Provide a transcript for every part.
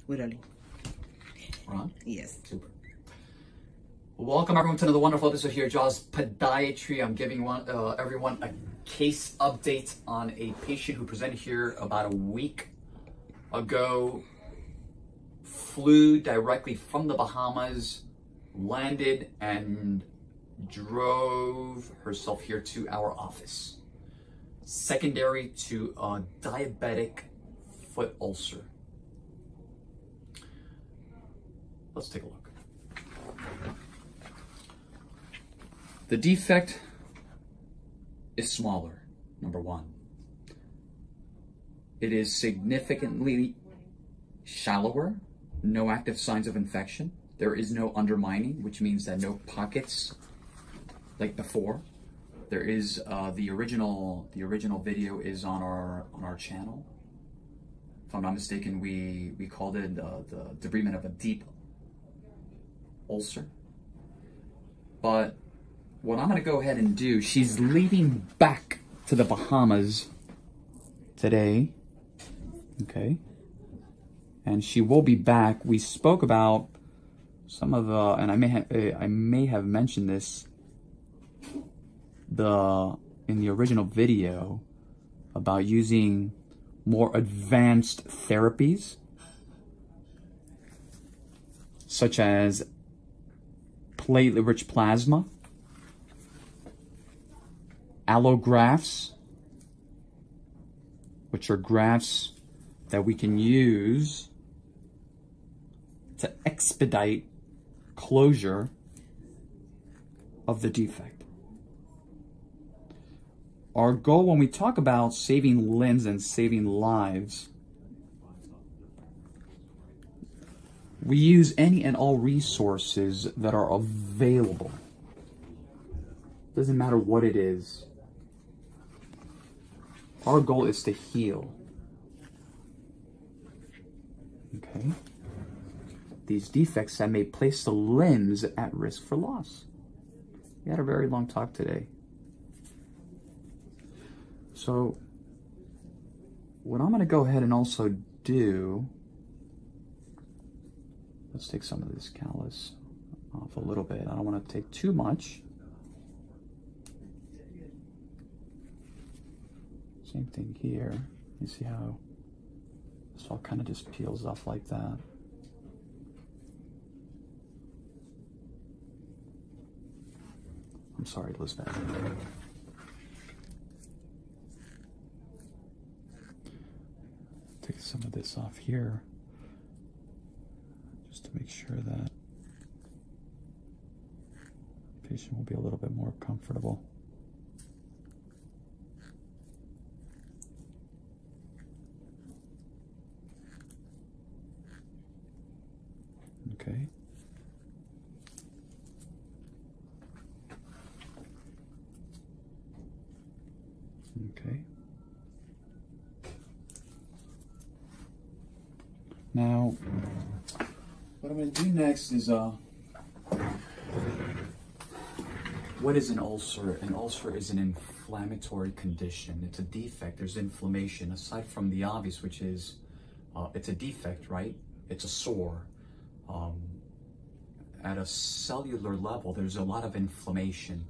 We're ready. We're on? Yes. Super. Welcome everyone to another wonderful episode here, Jaws Podiatry. I'm giving everyone a case update on a patient who presented here about a week ago. Flew directly from the Bahamas, landed and drove herself here to our office. Secondary to a diabetic foot ulcer. Let's take a look. The defect is smaller, number one. It is significantly shallower, no active signs of infection. There is no undermining, which means that no pockets like before. There is the original video is on our channel. If I'm not mistaken, we called it the debridement of a deep ulcer. But what I'm going to go ahead and do, she's leaving back to the Bahamas today, okay? And she will be back. We spoke about some of the, and I may have mentioned this in the original video about using more advanced therapies, such as platelet-rich plasma, allografts, which are grafts that we can use to expedite closure of the defect. Our goal when we talk about saving limbs and saving lives, we use any and all resources that are available. Doesn't matter what it is. Our goal is to heal. Okay? These defects that may place the limbs at risk for loss. We had a very long talk today. So, what I'm going to go ahead and also do, let's take some of this callus off a little bit. I don't want to take too much. Same thing here. You see how this all kind of just peels off like that. I'm sorry, Elizabeth. Take some of this off here, just to make sure that the patient will be a little bit more comfortable. Okay. Okay. Now, what I'm going to do next is, what is an ulcer? An ulcer is an inflammatory condition. It's a defect. There's inflammation, aside from the obvious, which is, it's a defect, right? It's a sore. At a cellular level, there's a lot of inflammation.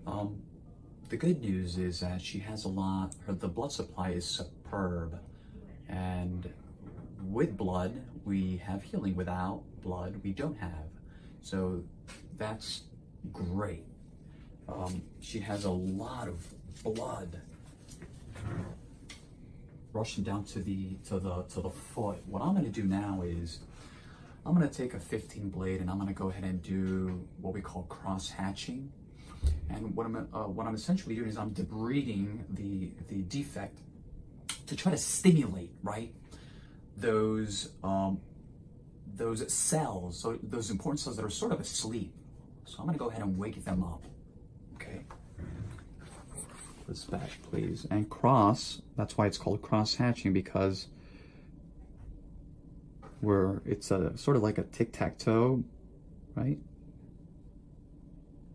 The good news is that she has the blood supply is superb, and with blood, we have healing. Without blood, we don't have. So that's great. She has a lot of blood rushing down to the foot. What I'm going to do now is I'm going to take a 15 blade and I'm going to go ahead and do what we call cross hatching. And what I'm essentially doing is I'm debriding the defect to try to stimulate, right, those cells, so those important cells that are sort of asleep. So I'm going to go ahead and wake them up. Okay. This back, please. And cross, that's why it's called cross hatching, because it's a sort of like a tic-tac-toe, right?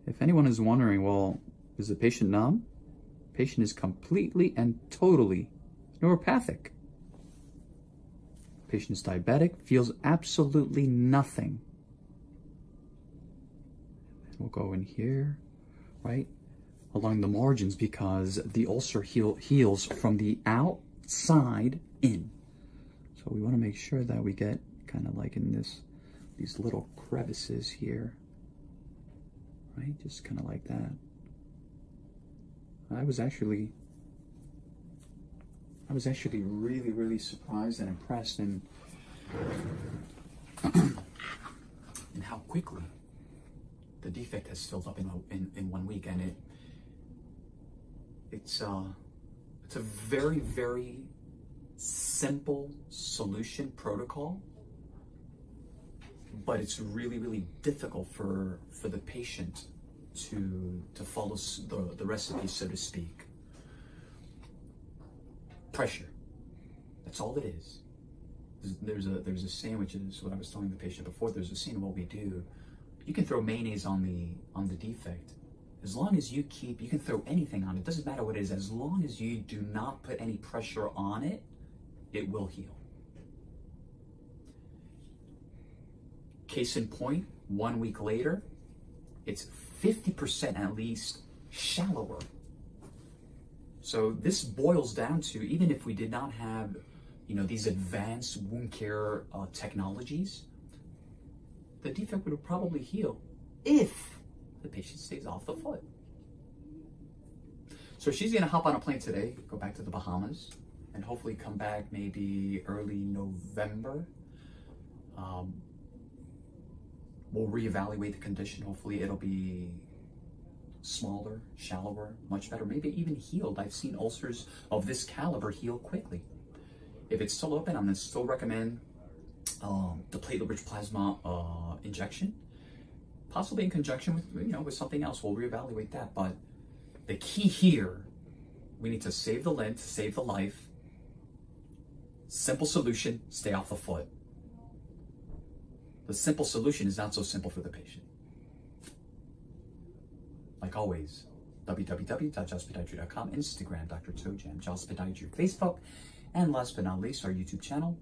If anyone is wondering, well, is the patient numb? Patient is completely and totally neuropathic. Patient's diabetic, feels absolutely nothing. We'll go in here, right, along the margins, because the ulcer heals from the outside in. So we want to make sure that we get kind of like in these little crevices here, right, just kind of like that. I was actually really, really surprised and impressed in how quickly the defect has filled up in 1 week, and it's a very, very simple solution protocol, but it's really, really difficult for the patient to follow the recipe, so to speak. Pressure. That's all it is. There's a sandwich, and this is what I was telling the patient before. There's a scene of what we do. You can throw mayonnaise on the defect. As long as you can throw anything on it. Doesn't matter what it is. As long as you do not put any pressure on it, it will heal. Case in point, 1 week later, it's 50% at least shallower. So this boils down to, even if we did not have, these advanced wound care technologies, the defect would probably heal if the patient stays off the foot. So she's gonna hop on a plane today, go back to the Bahamas, and hopefully come back maybe early November. We'll reevaluate the condition. Hopefully it'll be smaller, shallower, much better, maybe even healed. I've seen ulcers of this caliber heal quickly. If it's still open, I'm gonna still recommend the platelet-rich plasma injection, possibly in conjunction with with something else. We'll reevaluate that. But the key here, we need to save the limb, to save the life. Simple solution: stay off the foot. The simple solution is not so simple for the patient. Like always, www.jospodiatry.com, Instagram, Dr. Toe Jam, Jospodiatry, Facebook, and last but not least, our YouTube channel,